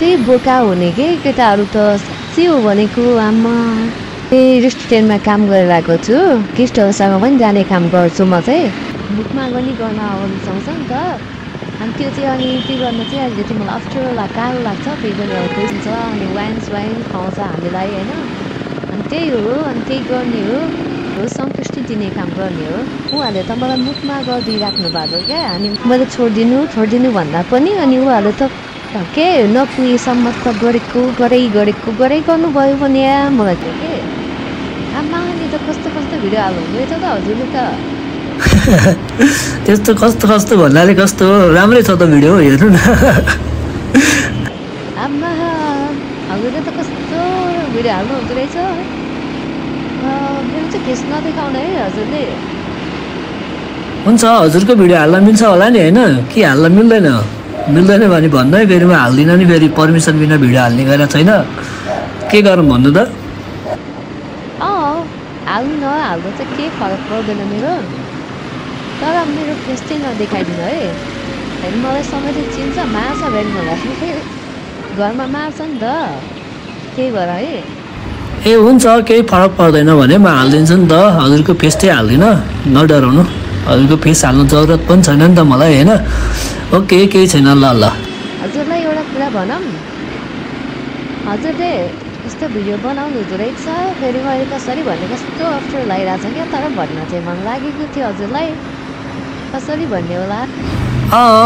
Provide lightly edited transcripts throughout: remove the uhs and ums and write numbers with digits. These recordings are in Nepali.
त्यही बोका हुने के केटाहरू त साँच्चै हो भनेको आमा रेस्टुरेन्टमा काम गरेर आएको छु गेस्टहरूसँग पनि जाने काम गर्छु म चाहिँ बुकमा पनि गर्न रुचाउँछ नि त अनि त्यो चाहिँ अनि त्यो गर्न चाहिँ अलिकति मलाई अप्ठ्यारो गाह्रो लाग्छ त्यही पनि अब खोइन्छ अनि वाइन खुवाउँछ हामीलाई होइन अनि त्यही हो अनि त्यही गर्ने हो सन्तुष्टि दिने काम गर्ने हो उहाँहरूले त मलाई मुखमा गरिदिइराख्नु भएको क्या अनि मैले छोडिदिनु भन्दा पनि अनि उहाँहरूले त के नपुगेसम्म त गरै गर्नुभयो भने मलाई त्यो के आमाले त कस्तो भिडियो हाल्नुभयो त हजुरले त त्यस्तो कस्तो भन्नाले कस्तो राम्रै छ त भिडियो हेर्नु न आमा हजुरले त कस्तो भिडियो हाल्नु हुँदो रहेछ मेरो चाहिँ फेस नदेखाउनु है हजुरले हुन्छ हजुरको भिडियो हाल्न मिल्छ होला नि होइन कि हाल्न मिल्दैन भने भन्नु है फेरि म हाल्दिनँ नि फेरि पर्मिसन बिना भिडियो हाल्ने गरेर छैन के गरौँ भन्नु त हाल्नु नहाल्दा चाहिँ केही फरक पर्दैन मेरो तर मेरो फेस चाहिँ नदेखाइदिनु है होइन मलाई समय चाहिँ चिन्छ मार्छ भेट्नु मलाई घरमा मार्छ नि त केही भएर है ए हुन्छ केही फरक पर्दैन भने म हालिदिन्छु नि त हजुरको फेस चाहिँ हाल्दिनँ नडराउनु हजुरको फेस हाल्नु जरुरत पनि छैन नि त मलाई होइन ओके केही छैन ल हजुरलाई एउटा कुरा भनौँ हजुरले यस्तो भिडियो बनाउनु हुँदो रहेछ फेरि मैले कसरी भन्ने कस्तो अप्ठ्यारो लागिरहेको छ क्या तर भन्न चाहिँ मन लागेको थियो हजुरलाई कसरी भन्ने होला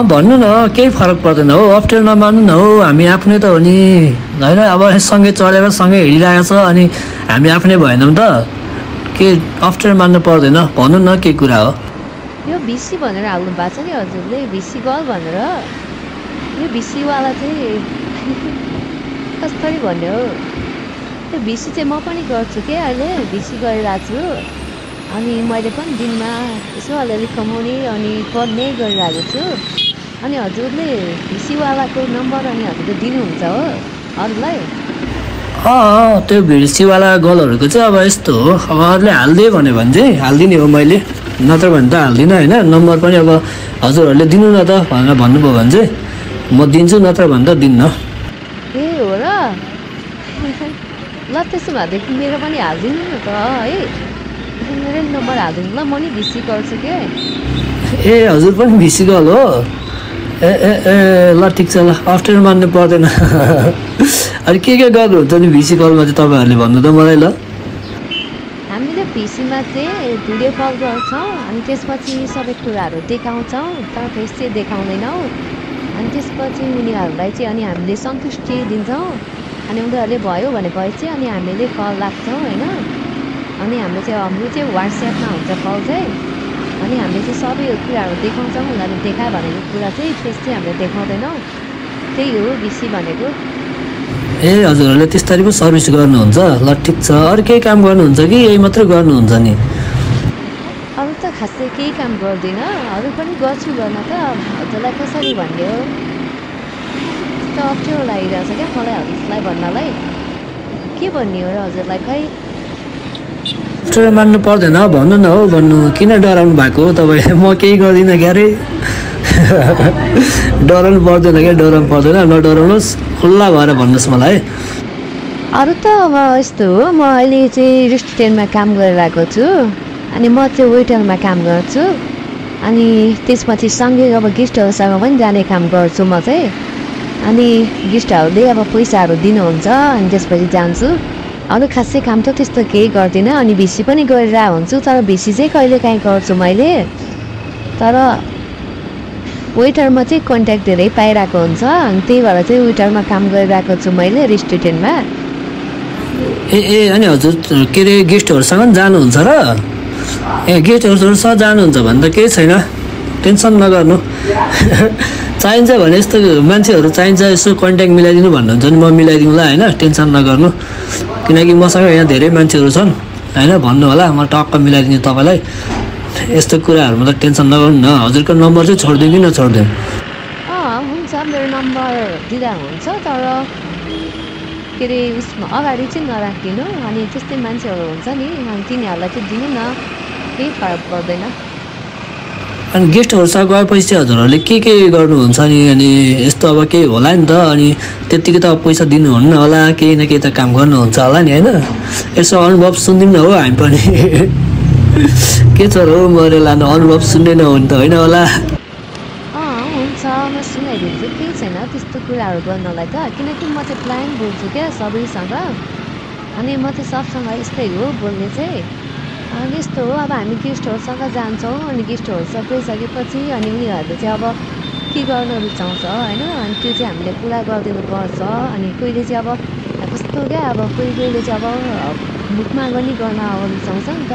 भन्नु न केही फरक पर्दैन हो अप्ठ्यारो नमान्नु न हो हामी आफ्नै त हो नि होइन अब सँगै चलेर सँगै हिँडिरहेको छ अनि हामी आफ्नै भएनौँ त के अप्ठ्यारो मान्नु पर्दैन भन्नु न के कुरा हो यो भिसी भनेर हाल्नु भएको छ नि हजुरले भिसी गर्ल भनेर यो भिसीवाला चाहिँ कसरी भन्ने हो त्यो भिसी चाहिँ म पनि गर्छु के अहिले भिसी गरिरहेको छु अनि मैले पनि दिनमा यसो अलिअलि कमाउने अनि पढ्ने गरिरहेको छु अनि हजुरले भिसीवालाको नम्बर अनि हजुरले दिनुहुन्छ हो अरूलाई त्यो भिसीवाला गर्लहरूको चाहिँ अब यस्तो हो अब अरूले हालिदियो भने चाहिँ हालिदिने हो मैले नत्र भने त हाल्दिनँ होइन नम्बर पनि अब हजुरहरूले दिनु न त भनेर भन्नुभयो भने चाहिँ म दिन्छु नत्र भने त दिन्न ए हो र ल त्यसो भएदेखि मेरो पनि हालिदिनु न त है मेरो नम्बर हालिदिनु ल म नि भिसी गर्छु के ए हजुर पनि भिसी गर्ल हो ल ठिक छ ल अप्ठ्यारो मान्नु पर्दैन अनि के गर्नुहुन्छ नि भिसी कलमा चाहिँ तपाईँहरूले भन्नु त मलाई ल हामीले भिसीमा चाहिँ भिडियो कल गर्छौँ अनि त्यसपछि सबै कुराहरू देखाउँछौँ तर फेस चाहिँ देखाउँदैनौँ अनि त्यसपछि उनीहरूलाई चाहिँ अनि हामीले सन्तुष्टि दिन्छौँ अनि उनीहरूले भयो भनेपछि अनि हामीले कल लाग्छौँ होइन अनि हाम्रो चाहिँ वाट्सएपमा हुन्छ कल चाहिँ अनि हामीले चाहिँ सबै कुराहरू देखाउँछौँ उनीहरूले देखा भनेको कुरा चाहिँ फेस चाहिँ हामीले देखाउँदैनौँ त्यही हो भिसी भनेको ए हजुरहरूले त्यसरी पो सर्भिस गर्नुहुन्छ ल ठिक छ अरू केही काम गर्नुहुन्छ कि यही मात्रै गर्नुहुन्छ नि अरू त खासै केही काम गर्दिनँ अरू पनि गर्छु गर्न त हजुरलाई कसरी भन्ने हो त अप्ठ्यारो लागिरहेछ क्या मलाई हजुरलाई भन्नलाई के भन्ने हो र हजुरलाई खै अप्ठ्यारो मान्नु पर्दैन भन्नु न हो भन्नु किन डराउनु भएको तपाईँ म केही गर्दिनँ क्यारे डराउनु पर्दैन क्या डराउनु पर्दैन नडराउनुहोस् खुल्ला भएर भन्नुहोस् मलाई अरू त अब यस्तो हो म अहिले चाहिँ रेस्टुरेन्टमा काम गरिरहेको छु अनि म चाहिँ वेटरमा काम गर्छु अनि त्यसपछि सँगै अब गेस्टहरूसँग पनि जाने काम गर्छु म चाहिँ अनि गेस्टहरूले अब पैसाहरू दिनुहुन्छ अनि त्यसपछि जान्छु अरू खासै काम त त्यस्तो केही गर्दिनँ अनि भिसी पनि गरिरहेको हुन्छु तर भिसी चाहिँ कहिलेकाहीँ गर्छु मैले तर वेटरमा चाहिँ कन्ट्याक्ट धेरै पाइरहेको हुन्छ अनि त्यही भएर चाहिँ वेटरमा काम गरिरहेको छु मैले रेस्टुरेन्टमा ए अनि हजुर के अरे गेस्टहरूसँग पनि जानुहुन्छ र गेस्टहरूसँग जानुहुन्छ भने त केही छैन टेन्सन नगर्नु चाहिन्छ भने यस्तो मान्छेहरू चाहिन्छ यसो कन्ट्याक्ट मिलाइदिनु भन्नुहुन्छ नि म मिलाइदिउँला होइन टेन्सन नगर्नु किनकि मसँग यहाँ धेरै मान्छेहरू छन् होइन भन्नु होला म टक्क मिलाइदिन्छु तपाईँलाई यस्तो कुराहरूमा त टेन्सन नगर्नु न हजुरको नम्बर चाहिँ छोडिदिउँ कि नछोडिदिउँ हुन्छ मेरो नम्बर दिँदा हुन्छ तर के अरे उसमा अगाडि चाहिँ नराखिदिनु अनि त्यस्तै मान्छेहरू हुन्छ नि अनि तिनीहरूलाई चाहिँ दिनु न केही फरक पर्दैन अनि गेस्टहरूसँग गएपछि हजुरहरूले के गर्नुहुन्छ अनि यस्तो अब केही होला नि त अनि त्यतिकै त पैसा दिनुहुन्न होला केही न केही त काम गर्नुहुन्छ होला नि होइन यसो अनुभव सुनिदिउँ न हो हामी पनि के छ हो मरे लानु अनुभव सुन्दैन हो नि त होइन होला हुन्छ म सुनाइदिन्छु केही छैन त्यस्तो कुराहरू गर्नलाई त किनकि म चाहिँ प्लान बोल्छु क्या सबैसँग अनि म चाहिँ सबसँग यस्तै हो बोल्ने चाहिँ अनि यस्तो हो अब हामी गेस्टहरूसँग जान्छौँ अनि गेस्टहरूसँग गइसकेपछि अनि उनीहरूले चाहिँ अब के गर्न रुचाउँछ होइन अनि त्यो चाहिँ हामीले पुरा गरिदिनुपर्छ अनि कोहीले चाहिँ अब कस्तो क्या अब कोहीले चाहिँ अब मुखमा पनि गर्न अब रुचाउँछ नि त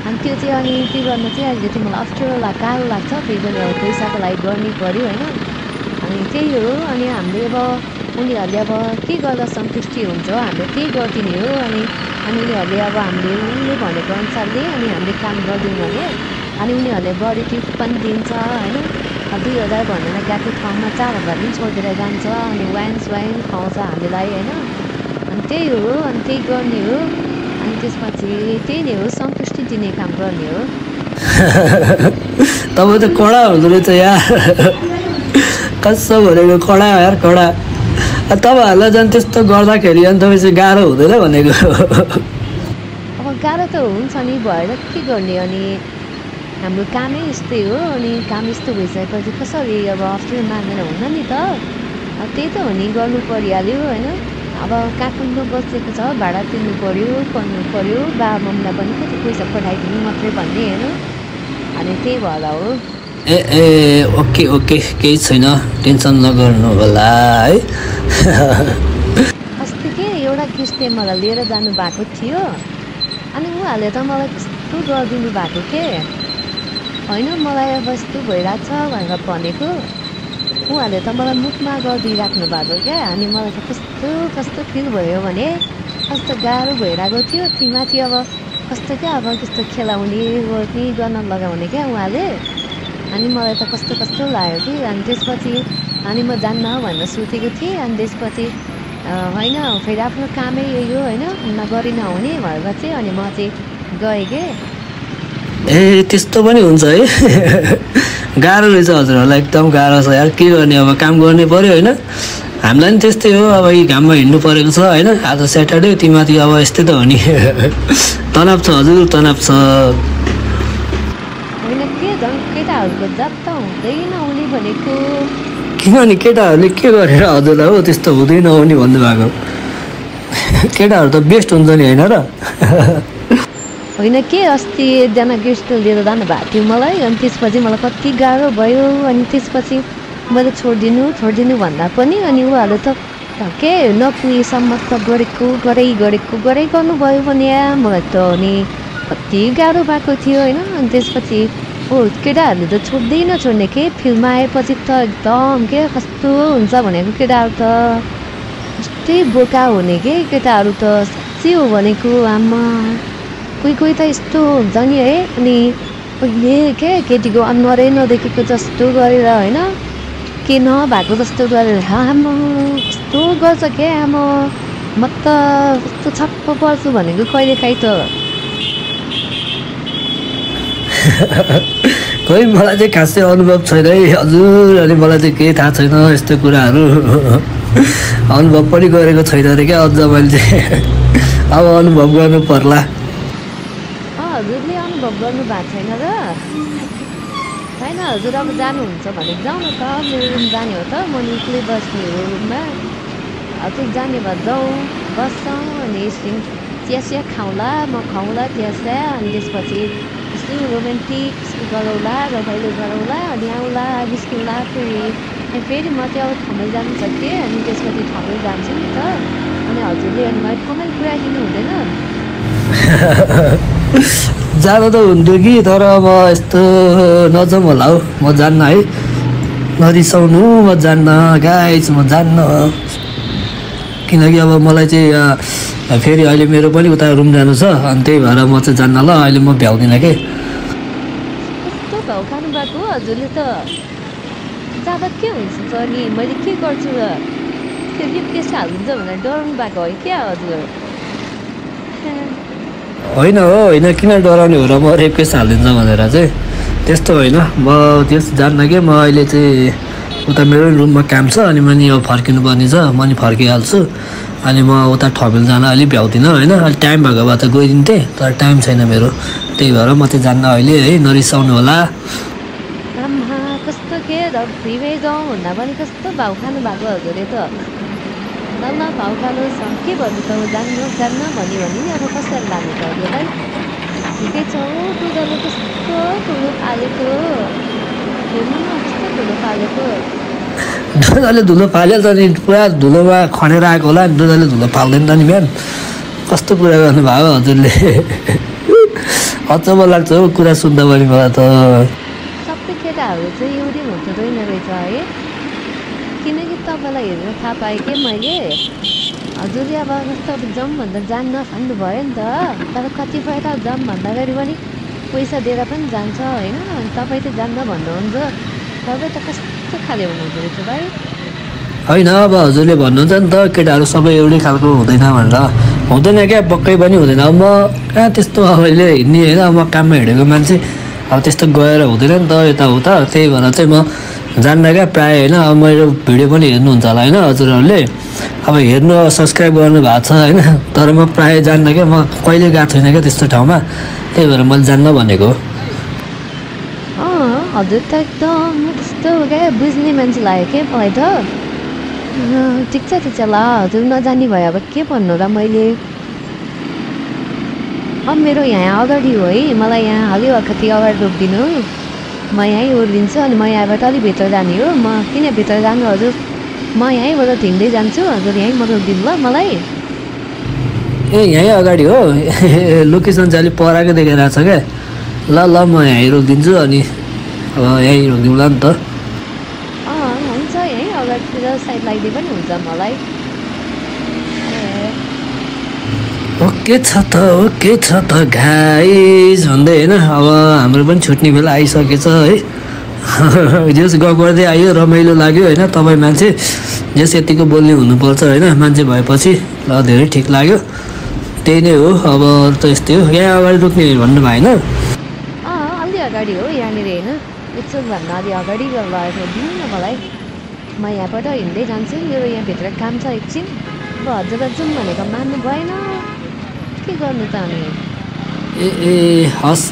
अनि त्यो चाहिँ अनि त्यो गर्न चाहिँ अलिकति मलाई अप्ठ्यारो गाह्रो लाग्छ त्यही पनि अब पैसाको लागि गर्नै पऱ्यो होइन अनि त्यही हो अनि हामीले अब उनीहरूले अब के गर्दा सन्तुष्टि हुन्छ हामीले त्यही गरिदिने हो अनि उनीहरूले अब हामीले भनेको अनुसारले अनि हामीले काम गरिदिउँ भने अनि उनीहरूले बढी टिप्स पनि दिन्छ होइन 2000 भनेर गएको ठाउँमा 4000 पनि छोडेर जान्छ अनि वाइन खुवाउँछ हामीलाई होइन अनि त्यही हो अनि त्यही गर्ने हो अनि त्यसपछि त्यही नै हो सन्तुष्टि दिने काम गर्ने हो तपाईँ त कडा हुँदो रहेछ यार कसो भनेको कडा यार कडा तपाईँहरूलाई झन् त्यस्तो गर्दाखेरि अनि तपाईँ चाहिँ गाह्रो हुँदैन भनेको अब गाह्रो त हुन्छ नि भएर के गर्ने अनि हाम्रो कामै यस्तै हो अनि काम यस्तो भइसकेपछि कसरी अब अप्ठ्यारो मानेर हुन्न नि त त्यही त हो नि गर्नु परिहाल्यो होइन अब काठमाडौँ बसेको छ भाडा तिर्नु पऱ्यो पढ्नु पऱ्यो बाबामम्मीलाई पनि कति पैसा पठाइदिनु मात्रै भन्ने होइन अनि त्यही भएर हो ए ओके केही छैन टेन्सन नगर्नु होला है अस्ति के एउटा गेस्टले मलाई लिएर जानु भएको थियो अनि उहाँहरूले त मलाई कस्तो गरिदिनु भएको के होइन मलाई अब यस्तो भइरहेको छ भनेर भनेको उहाँहरूले त मलाई मुखमा गरिदिइराख्नु भएको क्या अनि मलाई त कस्तो फिल भयो भने कस्तो गाह्रो भइरहेको थियो तीमाथि अब कस्तो क्या अब त्यस्तो खेलाउने गर्ने गर्न लगाउने क्या उहाँले अनि मलाई त कस्तो लाग्यो कि अनि त्यसपछि अनि म जान्न भनेर सोचेको थिएँ अनि त्यसपछि होइन फेरि आफ्नो कामै यही हो होइन नगरी नहुने भनेर चाहिँ अनि म चाहिँ गएँ के ए त्यस्तो पनि हुन्छ है गाह्रो रहेछ हजुरहरूलाई एकदम गाह्रो छ यार के गर्ने अब काम गर्नै पऱ्यो होइन हामीलाई पनि त्यस्तै हो अब यी घाममा हिँड्नु परेको छ होइन आज स्याटरडे तिमीमाथि अब यस्तै त हो नि तनाव छ हजुर तनाव छ होइन के झन् केटाहरूको जात त हुँदैन हुने भनेको किनभने केटाहरूले के गरेर हजुरलाई हो त्यस्तो हुँदैन हुने भन्नुभएको केटाहरू त बेस्ट हुन्छ नि होइन र होइन के अस्ति एकजना गेस्ट लिएर जानुभएको थियो मलाई अनि त्यसपछि मलाई कति गाह्रो भयो अनि त्यसपछि मैले छोडिदिनु भन्दा पनि अनि उहाँहरूले त के नपुगेसम्म त गरै गर्नुभयो भने मलाई त अनि कति गाह्रो भएको थियो होइन अनि त्यसपछि केटाहरूले त छोड्ने के फिल्ममा आएपछि त एकदम के कस्तो हुन्छ भनेको केटाहरू त कस्तै बोका हुने के केटाहरू त साँच्चै हो भनेको आमा कोही त यस्तो हुन्छ नि है अनि कहिले के केटीको अनुहारै नदेखेको जस्तो गरेर होइन के नभएको जस्तो गरेर आमा कस्तो गर्छ क्या आमा म त कस्तो छप्प पर्छु भनेको कहिलेकाहीँ त खोइ मलाई चाहिँ खासै अनुभव छैन है हजुर अनि मलाई चाहिँ केही थाहा छैन यस्तो कुराहरू अनुभव पनि गरेको छैन अरे क्या अझ मैले चाहिँ अब अनुभव गर्नु पर्ला हजुरले अनुभव गर्नु भएको छैन र होइन हजुर अब जानुहुन्छ भने जाउँ न त मेरो रुम जाने हो त म एक्लै बस्ने हो रुममा त्यो जाने भए जाउँ बस्छौँ अनि एकछिन चिया खाउँला म खुवाउँला चिया अनि त्यसपछि यस्तो रोमान्टिक गरौँला रमाइलो गरौँला अनि आउँला निस्कौँला फेरि म चाहिँ अब ठाउँमै जानु सकेँ अनि त्यसपछि ठाउँमै जान्छु नि त अनि हजुरले अनि मलाई ठाउँमै पुऱ्याइदिनु हुँदैन जाँदा त हुन्थ्यो कि तर म यस्तो नजाउँ होला हौ म जान्न है नरिसाउनु म जान्न गाइस म जान्न किनकि अब मलाई चाहिँ फेरि अहिले मेरो पनि उता रुम जानु छ अनि त्यही भएर म चाहिँ जान्न ल अहिले म भ्याउँदिनँ कि कस्तो भाउ खानु भएको हजुरले त जाँदा के हुन्छ अनि मैले के गर्छु र फेरि केस हालिदिन्छ भनेर डराउनु भएको है क्या हजुर होइन किन डराउने हो र म रेप केस हालिदिन्छ भनेर चाहिँ त्यस्तो होइन म त्यस जान्न कि म अहिले चाहिँ उता मेरो रुममा काम छ अनि म नि अब फर्किनु पर्ने छ म नि फर्किहाल्छु अनि म उता ठमेल जान अलिक भ्याउँदिनँ होइन अलिक टाइम भएको भए त गइदिन्थेँ तर टाइम छैन मेरो त्यही भएर म चाहिँ जान्न अहिले है नरिसाउनु होला आम्हा कस्तो के फ्रीमै जाउँ भन्दा पनि कस्तो भाउ खानु भएको हजुरले त ल ल भाउ खानु के भन्नु त जान्न जान्न भन्यो भने नि अब कसरी लानु त हजुरलाई ठिकै छ दुधले कस्तो ठुलो फालेको हेर्नु न कस्तो ठुलो फालेको दुधले धुलो फाल्यो त नि पुरा धुलोमा खनेर आएको होला नि दुधले धुलो फाल्दैन त नि बिहान कस्तो कुरा गर्नुभयो हजुरले अचम्म लाग्छ हौ कुरा सुन्दा पनि मलाई त सबै केटाहरू चाहिँ एउटै हुँदैन रहेछ है किनकि तपाईँलाई हेरेर थाहा पाएँ कि मैले हजुरले अब जस्तो अब जाउँ भन्दा जान्न भन्नु भयो नि त तर कतिपय त जाउँ भन्दाखेरि पनि पैसा दिएर पनि जान्छ होइन तपाईँ त जान्न भन्नुहुन्छ तपाईँ त कस्तो खाले हुनुहुन्छ रहेछ भाइ होइन अब हजुरले भन्नुहुन्छ नि त केटाहरू सबै एउटै खालको हुँदैन भनेर हुँदैन क्या पक्कै पनि हुँदैन अब म कहाँ त्यस्तो अहिले हिँड्ने होइन म काममा हिँडेको मान्छे अब त्यस्तो गएर हुँदैन नि त यताउता त्यही भएर चाहिँ म जान्न क्या प्रायः होइन अब मेरो भिडियो पनि हेर्नुहुन्छ होला होइन हजुरहरूले अब हेर्नु सब्सक्राइब गर्नु भएको छ होइन तर म प्रायः जान्न क्या म कहिले गएको छुइनँ क्या त्यस्तो ठाउँमा त्यही भएर मैले जान्न भनेको हजुर त एकदम त्यस्तो क्या बुझ्ने मान्छे लाग्यो क्या मलाई त ठिक छ ल हजुर नजानी भयो अब के भन्नु र मैले अब मेरो यहाँ अगाडि हो है मलाई यहाँ अलिकति अगाडि रोकिदिनु म यहीँ ओर्लिन्छु अनि म यहाँबाट अलिक भित्र जाने हो म किन भित्र जानु हजुर म यहीँबाट हिँड्दै जान्छु हजुर यहीँ म रोकिदिनु ल मलाई ए यहीँ अगाडि हो लोकेसन चाहिँ अलिक पराएको देखाइरहेको छ क्या ल ल म यहीँ रोकिदिन्छु अनि अब यहीँ रोकिदिउँ ल नि त हुन्छ यहीँ अगाडितिर साइड लगाइदिए पनि हुन्छ मलाई ओके छ त गाइज भन्दै होइन अब हाम्रो पनि छुट्ने बेला आइसकेछ है जस गफ गर्दै आयो रमाइलो लाग्यो होइन तपाईँ मान्छे जस यतिको बोल्ने हुनुपर्छ होइन मान्छे भएपछि ल धेरै ठिक लाग्यो त्यही नै हो अब त यस्तै हो यहाँ अगाडि रोक्ने भन्नु भयो होइन अलि अगाडि हो यहाँनिर होइन एकचोट भन्दा अलि अगाडि लगेको दिनु न मलाई म यहाँबाट हिँड्दै जान्छु मेरो यहाँभित्र काम छ एकछिन अब हजुरलाई जाउँ भनेको मान्नु भएन के गर्नु त अनि ए हस्